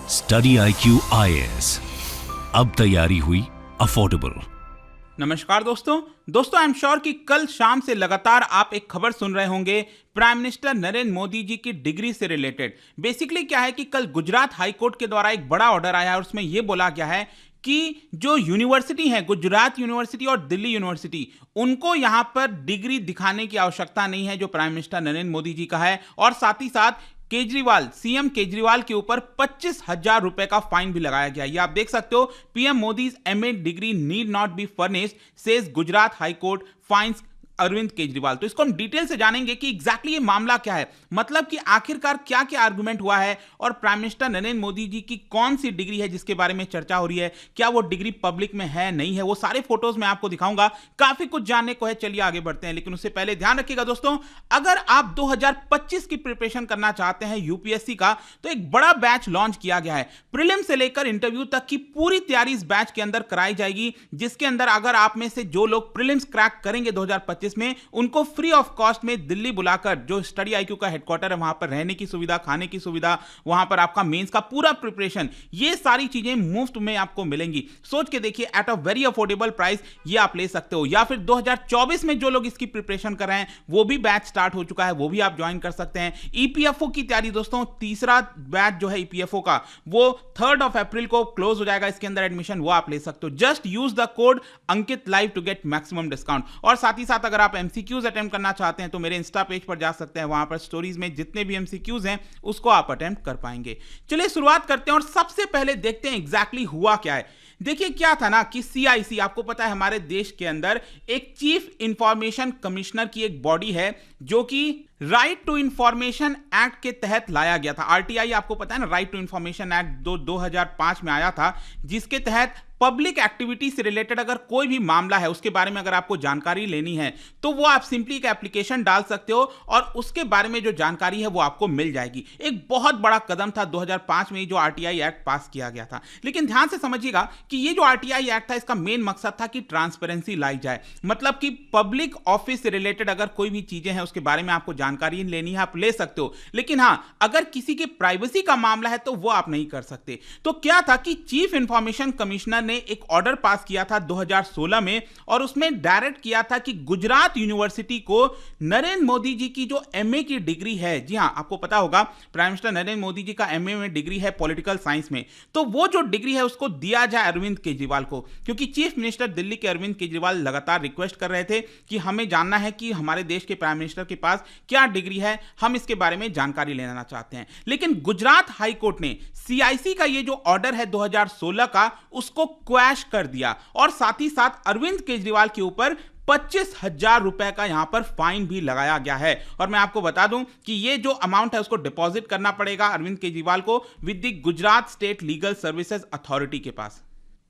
Study IQ IAS, अब तैयारी हुई अफोर्डेबल। नमस्कार दोस्तों आई एम श्योर कि कल शाम से लगातार आप एक खबर सुन रहे होंगे प्राइम मिनिस्टर नरेंद्र मोदी जी की डिग्री से रिलेटेड। बेसिकली क्या है कि कल गुजरात हाई कोर्ट के द्वारा एक बड़ा ऑर्डर आया है और उसमें यह बोला गया है कि जो यूनिवर्सिटी है, गुजरात यूनिवर्सिटी और दिल्ली यूनिवर्सिटी, उनको यहां पर डिग्री दिखाने की आवश्यकता नहीं है जो प्राइम मिनिस्टर नरेंद्र मोदी जी का है। और साथ ही साथ सीएम केजरीवाल के ऊपर 25,000 रुपए का फाइन भी लगाया गया। ये आप देख सकते हो, PM Modi's MA degree need not be furnished, says Gujarat high court fines Arvind Kejriwal. तो इसको हम डिटेल से जानेंगे कि एग्जैक्टली ये मामला क्या है, मतलब कि आखिरकार क्या क्या आर्गुमेंट हुआ है और प्राइम मिनिस्टर नरेंद्र मोदी जी की कौन सी डिग्री है जिसके बारे में चर्चा हो रही है, क्या वो डिग्री पब्लिक में है नहीं है, वो सारे फोटोज मैं आपको दिखाऊंगा। काफी कुछ जानने को है, चलिए आगे बढ़ते हैं। लेकिन उससे पहले ध्यान रखिएगा दोस्तों, अगर आप 2025 की प्रिपरेशन करना चाहते हैं यूपीएससी का, तो एक बड़ा बैच लॉन्च किया गया है। प्रीलिम से लेकर इंटरव्यू तक की पूरी तैयारी इस बैच के अंदर कराई जाएगी, जिसके अंदर अगर आप में से जो लोग प्रीलिम्स क्रैक करेंगे 2025 में, उनको फ्री ऑफ कॉस्ट में दिल्ली बुलाकर, जो स्टडी IQ का हेडक्वार्टर है, वहां पर रहने की सुविधा, खाने की सुविधा, वहां पर आपका मेंस का पूरा प्रिपरेशन, ये सारी चीजें मुफ्त में आपको मिलेंगी। सोच के देखिए, at a very affordable price ये आप ले सकते हो। या फिर 2024 में जो लोग इसकी प्रिपरेशन कर रहे हैं, वो भी बैच स्टार्ट हो चुका है, वो भी आप ज्वाइन कर सकते हैं। EPFO की तैयारी दोस्तों, तीसरा बैच जो है EPFO का, वो 3 अप्रैल को क्लोज हो जाएगा। इसके अंदर एडमिशन वो आप ले सकते हो। Just use the code Ankit live to get maximum discount. और साथ ही साथ अगर आप MCQs अटेम्प्ट करना चाहते हैं तो मेरे इंस्टा पेज पर जा सकते हैं, वहां पर स्टोरीज में जितने भी MCQs हैं उसको आप अटेम्प्ट कर पाएंगे। चलिए शुरुआत करते हैं और सबसे पहले देखते हैं एग्जैक्टली हुआ क्या है। देखिए क्या था ना कि CIC, आपको पता है हमारे देश के अंदर एक चीफ इंफॉर्मेशन कमिश्नर की एक बॉडी है जो कि राइट टू इंफॉर्मेशन एक्ट के तहत लाया गया था। RTI आपको पता है ना, राइट टू इंफॉर्मेशन एक्ट 2005 में आया था, जिसके तहत पब्लिक एक्टिविटी से रिलेटेड अगर कोई भी मामला है, उसके बारे में अगर आपको जानकारी लेनी है तो वो आप सिंपली एक एप्लीकेशन डाल सकते हो और उसके बारे में जो जानकारी है वो आपको मिल जाएगी। एक बहुत बड़ा कदम था 2005 में जो RTI एक्ट पास किया गया था। लेकिन ध्यान से समझिएगा कि ये जो RTI एक्ट था, इसका मेन मकसद था कि ट्रांसपेरेंसी लाई जाए, मतलब कि पब्लिक ऑफिस से रिलेटेड अगर कोई भी चीजें हैं उसके बारे में आपको जानकारी लेनी है, आप ले सकते हो। लेकिन हां, अगर किसी की प्राइवेसी का मामला है तो वो आप नहीं कर सकते। तो क्या था कि चीफ इंफॉर्मेशन कमिश्नर ने एक ऑर्डर पास किया था 2016 में और उसमें डायरेक्ट किया था कि गुजरात यूनिवर्सिटी को नरेंद्र मोदी जी की जो MA की डिग्री है, जी हां, आपको पता होगा प्राइम मिनिस्टर नरेंद्र मोदी जी का MA में डिग्री है पॉलिटिकल साइंस में, तो वो जो डिग्री है उसको दिया जाए अरविंद केजरीवाल को। क्योंकि चीफ मिनिस्टर दिल्ली के अरविंद केजरीवाल लगातार रिक्वेस्ट कर रहे थे कि हमें जानना है कि हमारे देश के प्राइम मिनिस्टर के पास क्या डिग्री है, हम इसके बारे में जानकारी लेना चाहते हैं। लेकिन गुजरात हाई कोर्ट ने CIC का ये जो ऑर्डर है 2016 का, उसको क्वैश कर दिया और साथ ही साथ अरविंद केजरीवाल के ऊपर 25,000 रुपए का यहां पर फाइन भी लगाया गया है। और मैं आपको बता दूं कि ये जो अमाउंट है उसको डिपॉजिट करना पड़ेगा अरविंद केजरीवाल को with the Gujarat state legal services authority के पास।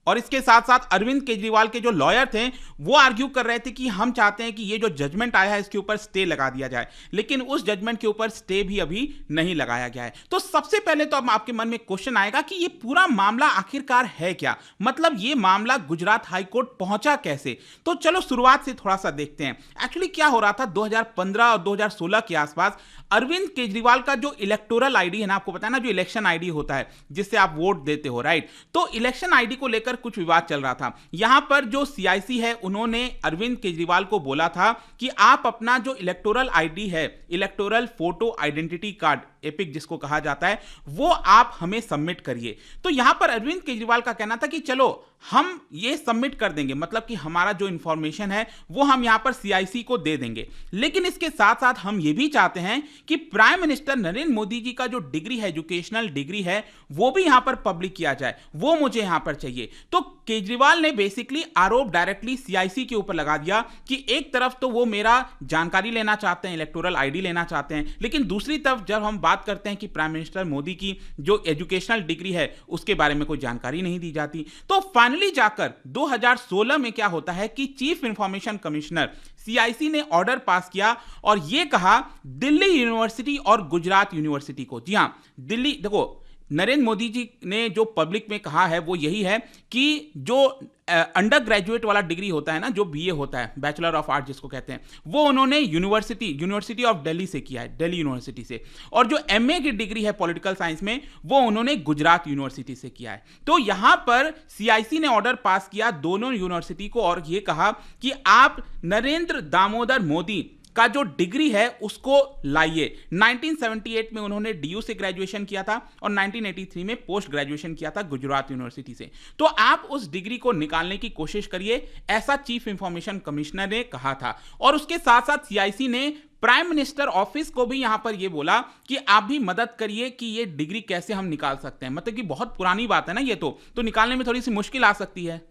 और इसके साथ साथ अरविंद केजरीवाल के जो लॉयर थे वो आर्ग्यू कर रहे थे कि हम चाहते हैं कि ये जो जजमेंट आया है इसके ऊपर स्टे लगा दिया जाए, लेकिन उस जजमेंट के ऊपर स्टे भी अभी नहीं लगाया गया है। तो सबसे पहले तो अब आपके मन में क्वेश्चन आएगा कि ये पूरा मामला आखिरकार है क्या, मतलब ये मामला गुजरात हाई कोर्ट पहुंचा कैसे। तो चलो शुरुआत से थोड़ा सा देखते हैं। एक्चुअली क्या हो रहा था 2015 और 2016 के आसपास, अरविंद केजरीवाल का जो इलेक्टोरल आईडी है ना, आपको पता है ना, जो इलेक्शन आईडी होता है जिससे आप वोट देते हो, राइट, तो इलेक्शन आईडी को लेकर कुछ विवाद चल रहा था। यहां पर जो CIC है उन्होंने अरविंद केजरीवाल को बोला था कि आप अपना जो इलेक्टोरल आईडी है, electoral photo identity card, epic जिसको कहा जाता है, वो आप हमें सबमिट करिए। तो यहां पर अरविंद केजरीवाल का कहना था कि चलो हम ये सबमिट कर देंगे, मतलब कि हमारा जो इंफॉर्मेशन है वो हम यहां पर CIC को दे देंगे। लेकिन इसके साथ साथ हम ये भी चाहते हैं कि प्राइम मिनिस्टर नरेंद्र मोदी जी का जो डिग्री है, एजुकेशनल डिग्री है, वो भी यहां पर पब्लिक किया जाए, वो मुझे यहां पर चाहिए। तो केजरीवाल ने बेसिकली आरोप डायरेक्टली CIC के ऊपर लगा दिया कि एक तरफ तो वो मेरा जानकारी लेना चाहते हैं, इलेक्टोरल आईडी लेना चाहते हैं, लेकिन दूसरी तरफ जब हम बात करते हैं कि प्राइम मिनिस्टर मोदी की जो एजुकेशनल डिग्री है उसके बारे में कोई जानकारी नहीं दी जाती। तो फाइनली जाकर 2016 में क्या होता है कि चीफ इंफॉर्मेशन कमिश्नर CIC ने ऑर्डर पास किया और यह कहा दिल्ली यूनिवर्सिटी और गुजरात यूनिवर्सिटी को, जी हां, दिल्ली, देखो नरेंद्र मोदी जी ने जो पब्लिक में कहा है वो यही है कि जो अंडर ग्रेजुएट वाला डिग्री होता है ना, जो बीए होता है, बैचलर ऑफ आर्ट जिसको कहते हैं, वो उन्होंने यूनिवर्सिटी ऑफ दिल्ली से किया है, दिल्ली यूनिवर्सिटी से। और जो एमए की डिग्री है पॉलिटिकल साइंस में, वो उन्होंने गुजरात यूनिवर्सिटी से किया है। तो यहां पर सीआईसी ने ऑर्डर पास किया दोनों यूनिवर्सिटी को और ये कहा कि आप नरेंद्र दामोदर मोदी का जो डिग्री है उसको लाइए। 1978 में उन्होंने डीयू से ग्रेजुएशन किया था और 1983 में पोस्ट ग्रेजुएशन किया था गुजरात यूनिवर्सिटी से। तो आप उस डिग्री को निकालने की कोशिश करिए, ऐसा चीफ इंफॉर्मेशन कमिश्नर ने कहा था। और उसके साथ साथ सीआईसी ने प्राइम मिनिस्टर ऑफिस को भी यहां पर यह बोला कि आप भी मदद करिए कि ये डिग्री कैसे हम निकाल सकते हैं। मतलब कि बहुत पुरानी बात है ना ये, तो निकालने में थोड़ी सी मुश्किल आ सकती है।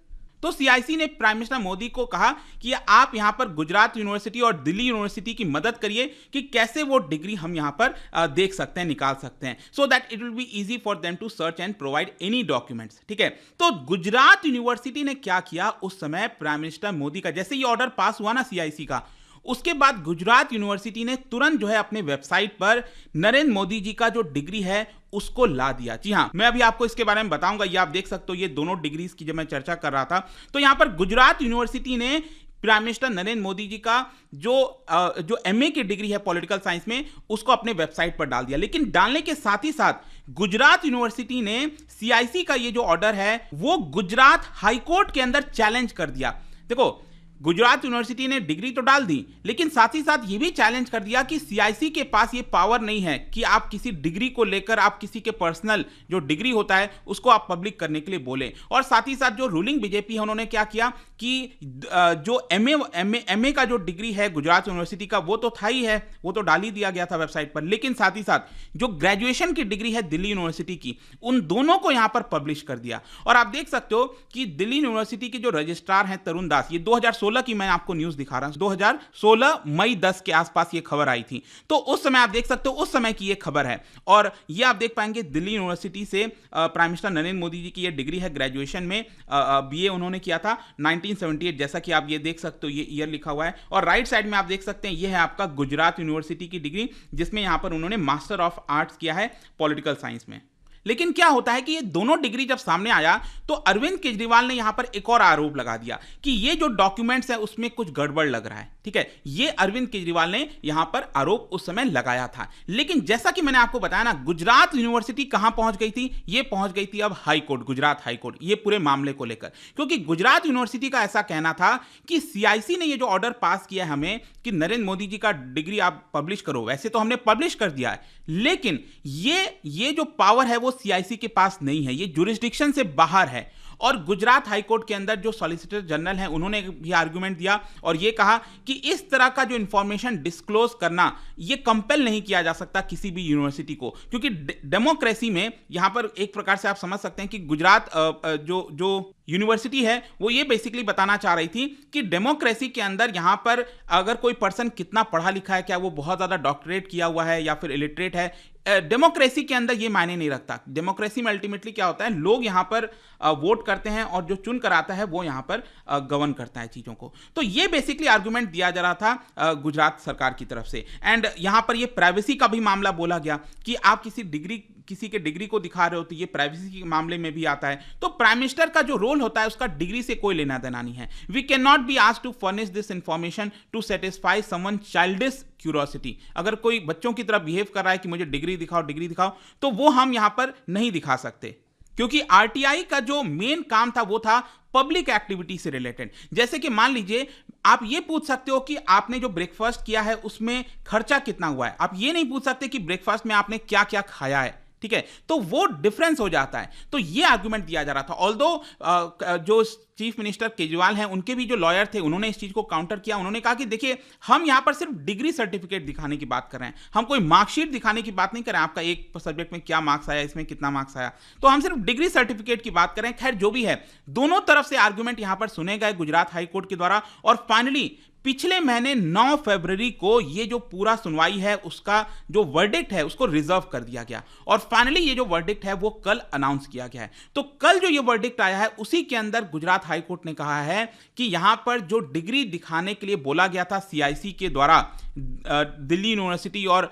तो सीआईसी ने प्राइम मिनिस्टर मोदी को कहा कि आप यहां पर गुजरात यूनिवर्सिटी और दिल्ली यूनिवर्सिटी की मदद करिए कि कैसे वो डिग्री हम यहां पर देख सकते हैं, निकाल सकते हैं, so that it will be easy for them to search and provide any documents. ठीक है, तो गुजरात यूनिवर्सिटी ने क्या किया उस समय, प्राइम मिनिस्टर मोदी का जैसे ये ऑर्डर पास हुआ ना सीआईसी का, उसके बाद गुजरात यूनिवर्सिटी ने तुरंत जो है अपने वेबसाइट पर नरेंद्र मोदी जी का जो डिग्री है उसको ला दिया। जी हां, मैं अभी आपको इसके बारे में बताऊंगा। ये आप देख सकते हो, ये दोनों डिग्रीज की जब मैं चर्चा कर रहा था, तो यहां पर गुजरात यूनिवर्सिटी ने प्राइम मिनिस्टर नरेंद्र मोदी जी का जो एमए की डिग्री है पॉलिटिकल साइंस में, उसको अपने वेबसाइट पर डाल दिया। लेकिन डालने के साथ ही साथ गुजरात यूनिवर्सिटी ने सीआईसी का ये जो ऑर्डर है वो गुजरात हाईकोर्ट के अंदर चैलेंज कर दिया। देखो, गुजरात यूनिवर्सिटी ने डिग्री तो डाल दी, लेकिन साथ ही साथ ये भी चैलेंज कर दिया कि सीआईसी के पास ये पावर नहीं है कि आप किसी डिग्री को लेकर आप किसी के पर्सनल जो डिग्री होता है उसको आप पब्लिक करने के लिए बोले। और साथ ही साथ जो रूलिंग बीजेपी है उन्होंने क्या किया कि जो एमए का जो डिग्री है गुजरात यूनिवर्सिटी का वो तो था ही है, वो तो डाल ही दिया गया था वेबसाइट पर, लेकिन साथ ही साथ जो ग्रेजुएशन की डिग्री है दिल्ली यूनिवर्सिटी की, उन दोनों को यहां पर पब्लिश कर दिया। और आप देख सकते हो कि दिल्ली यूनिवर्सिटी के जो रजिस्ट्रार हैं तरुण दास, ये 2016 की मैं आपको न्यूज़ दिखा रहा हूं, 2016 मई 10 के आसपास ये खबर आई थी। तो उस समय आप देख सकते हो, उस समय की ये खबर है। और ये आप देख पाएंगे दिल्ली यूनिवर्सिटी से प्राइम मिनिस्टर नरेंद्र मोदी जी की ये डिग्री है, ग्रेजुएशन में बीए उन्होंने किया था 1978, जैसा कि आप ये देख सकते हो, ये ईयर लिखा हुआ है। और राइट साइड में आप देख सकते हैं, ये है आपका गुजरात यूनिवर्सिटी की डिग्री, जिसमें यहां पर उन्होंने मास्टर ऑफ आर्ट्स किया है पॉलिटिकल साइंस में। लेकिन क्या होता है कि ये दोनों डिग्री जब सामने आया तो अरविंद केजरीवाल ने यहां पर एक और आरोप लगा दिया कि ये जो डॉक्यूमेंट्स है उसमें कुछ गड़बड़ लग रहा है। ठीक है, ये अरविंद केजरीवाल ने यहां पर आरोप उस समय लगाया था। लेकिन जैसा कि मैंने आपको बताया ना, गुजरात यूनिवर्सिटी कहां पहुंच गई थी, ये पहुंच गई थी अब high court, Gujarat high court, ये पूरे मामले को लेकर। क्योंकि गुजरात यूनिवर्सिटी का ऐसा कहना था कि सीआईसी ने ये जो ऑर्डर पास किया है हमें कि नरेंद्र मोदी जी का डिग्री आप पब्लिश करो, वैसे तो हमने पब्लिश कर दिया है, लेकिन ये जो पावर है वो सीआईसी के पास नहीं है, ये जुरिस्डिक्शन से बाहर है। और गुजरात हाईकोर्ट के अंदर जो सॉलिसिटर जनरल हैं उन्होंने भी आर्गुमेंट दिया और ये कहा कि इस तरह का जो इंफॉर्मेशन डिस्क्लोज करना ये कंपेल नहीं किया जा सकता किसी भी यूनिवर्सिटी को, क्योंकि डेमोक्रेसी में यहां पर एक प्रकार से आप समझ सकते हैं कि गुजरात जो यूनिवर्सिटी है वो ये बेसिकली बताना चाह रही थी कि डेमोक्रेसी के अंदर यहां पर अगर कोई पर्सन कितना पढ़ा लिखा है, क्या वो बहुत ज्यादा डॉक्टरेट किया हुआ है या फिर इलिटरेट है, डेमोक्रेसी के अंदर ये मायने नहीं रखता। डेमोक्रेसी में अल्टीमेटली क्या होता है, लोग यहां पर वोट करते हैं और जो चुन कर आता है वो यहां पर गवर्न करता है चीजों को। तो ये बेसिकली आर्गुमेंट दिया जा रहा था गुजरात सरकार की तरफ से। एंड यहां पर ये प्राइवेसी का भी मामला बोला गया कि आप किसी के डिग्री को दिखा रहे हो तो ये प्राइवेसी के मामले में भी आता है। तो प्राइम मिनिस्टर का जो रोल होता है उसका डिग्री से कोई लेना देना नहीं है। We can not be asked to furnish this information to satisfy someone childish curiosity. अगर कोई बच्चों की तरह बिहेव कर रहा है कि मुझे डिग्री दिखाओ, तो वो हम यहां पर नहीं दिखा सकते, क्योंकि आरटीआई का जो मेन काम था वो था पब्लिक एक्टिविटी से रिलेटेड। जैसे कि मान लीजिए आप ये पूछ सकते हो कि आपने जो ब्रेकफास्ट किया है उसमें खर्चा कितना हुआ है, आप ये नहीं पूछ सकते कि ब्रेकफास्ट में आपने क्या क्या खाया है। ठीक है, तो वो डिफरेंस हो जाता है। तो ये आर्गुमेंट दिया जा रहा था। ऑल्दो जो चीफ मिनिस्टर केजरीवाल हैं उनके भी जो लॉयर थे उन्होंने इस चीज को काउंटर किया। उन्होंने कहा कि देखिए, हम यहां पर सिर्फ डिग्री सर्टिफिकेट दिखाने की बात कर रहे हैं, हम कोई मार्कशीट दिखाने की बात नहीं कर रहे हैं, आपका एक सब्जेक्ट में क्या मार्क्स आया, इसमें कितना मार्क्स आया, तो हम सिर्फ डिग्री सर्टिफिकेट की बात कर रहे हैं। खैर जो भी है, दोनों तरफ से आर्गुमेंट यहां पर सुने गए गुजरात हाईकोर्ट के द्वारा। और फाइनली पिछले महीने 9 फरवरी को ये जो पूरा सुनवाई है उसका जो वर्डिक्ट है उसको रिजर्व कर दिया गया और फाइनली ये जो वर्डिक्ट है वो कल अनाउंस किया गया है। तो कल जो ये वर्डिक्ट आया है उसी के अंदर गुजरात हाईकोर्ट ने कहा है कि यहां पर जो डिग्री दिखाने के लिए बोला गया था सीआईसी के द्वारा, दिल्ली यूनिवर्सिटी और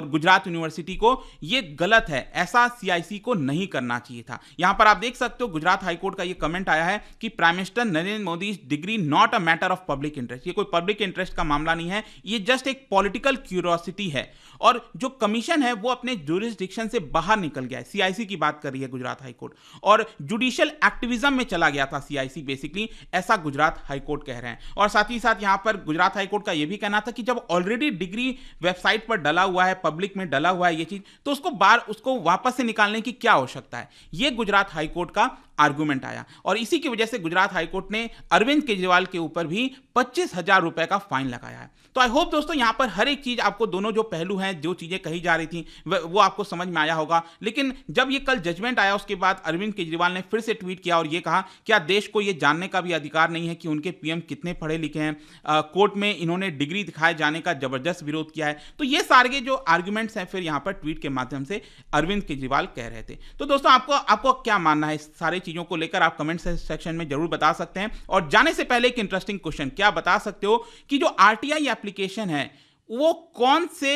गुजरात यूनिवर्सिटी को, ये गलत है, ऐसा सीआईसी को नहीं करना चाहिए था। यहां पर आप देख सकते हो गुजरात हाईकोर्ट का ये कमेंट आया है कि prime minister Narendra Modi degree not a matter of public interest. ये कोई पब्लिक इंटरेस्ट का मामला नहीं है, ये जस्ट एक पॉलिटिकल क्यूरियोसिटी है। और जो कमीशन है वो अपने जुरिस्डिक्शन से बाहर निकल गया है। सीआईसी की बात कर रही है गुजरात हाईकोर्ट, और जुडिशियल एक्टिविज्म में चला गया था सीआईसी बेसिकली, ऐसा गुजरात हाईकोर्ट कह रहे हैं। और साथ ही साथ यहां पर गुजरात हाईकोर्ट का यह भी कहना था कि जब ऑलरेडी डिग्री वेबसाइट पर डला हुआ है, पब्लिक में डला हुआ है ये चीज, तो उसको वापस से निकालने की क्या आवश्यकता है। यह गुजरात हाईकोर्ट का आर्गुमेंट आया, और इसी की वजह से गुजरात हाईकोर्ट ने अरविंद केजरीवाल के ऊपर भी 25,000 रुपए का फाइन लगाया है। तो आई होप दोस्तों यहां पर हर एक चीज आपको, दोनों जो पहलू हैं, जो चीजें कही जा रही थी वो आपको समझ में आया होगा। लेकिन जब ये कल जजमेंट आया उसके बाद अरविंद केजरीवाल ने फिर से ट्वीट किया और ये कहा क्या देश को ये जानने का भी अधिकार नहीं है कि उनके पीएम कितने पढ़े लिखे हैं। कोर्ट में इन्होंने डिग्री दिखाए जाने का जबरदस्त विरोध किया है। तो ये सारे जो आर्ग्यूमेंट्स हैं फिर यहां पर ट्वीट के माध्यम से अरविंद केजरीवाल कह रहे थे। तो दोस्तों आपको क्या मानना है इस सारे चीजों को लेकर, आप कमेंट सेक्शन में जरूर बता सकते हैं। और जाने से पहले एक इंटरेस्टिंग क्वेश्चन, क्या बता सकते हो कि जो आरटीआई एप्लीकेशन है वो कौन से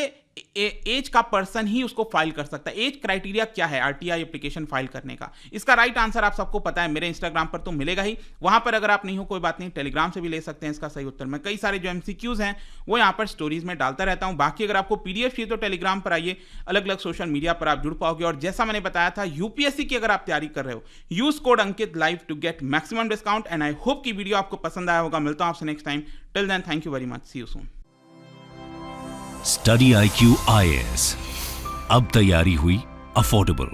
एज का पर्सन ही उसको फाइल कर सकता है? एज क्राइटेरिया क्या है आरटीआई एप्लीकेशन फाइल करने का? इसका राइट आंसर आप सबको पता है, मेरे इंस्टाग्राम पर तो मिलेगा ही। वहां पर अगर आप नहीं हो कोई बात नहीं, टेलीग्राम से भी ले सकते हैं इसका सही उत्तर। मैं कई सारे जो एमसीक्यूज हैं वो यहां पर स्टोरीज में डालता रहता हूं। बाकी अगर आपको पीडीएफ चाहिए तो टेलीग्राम पर आइए, अलग अलग सोशल मीडिया पर आप जुड़ पाओगे। और जैसा मैंने बताया था, यूपीएससी की अगर आप तैयारी कर रहे हो, use code Ankit live to get maximum discount. And I hope की वीडियो आपको पसंद आया होगा। मिलता हूं आपसे next time. Till then, thank you very much, see you soon. Study IQ IAS, अब तैयारी हुई अफोर्डेबल।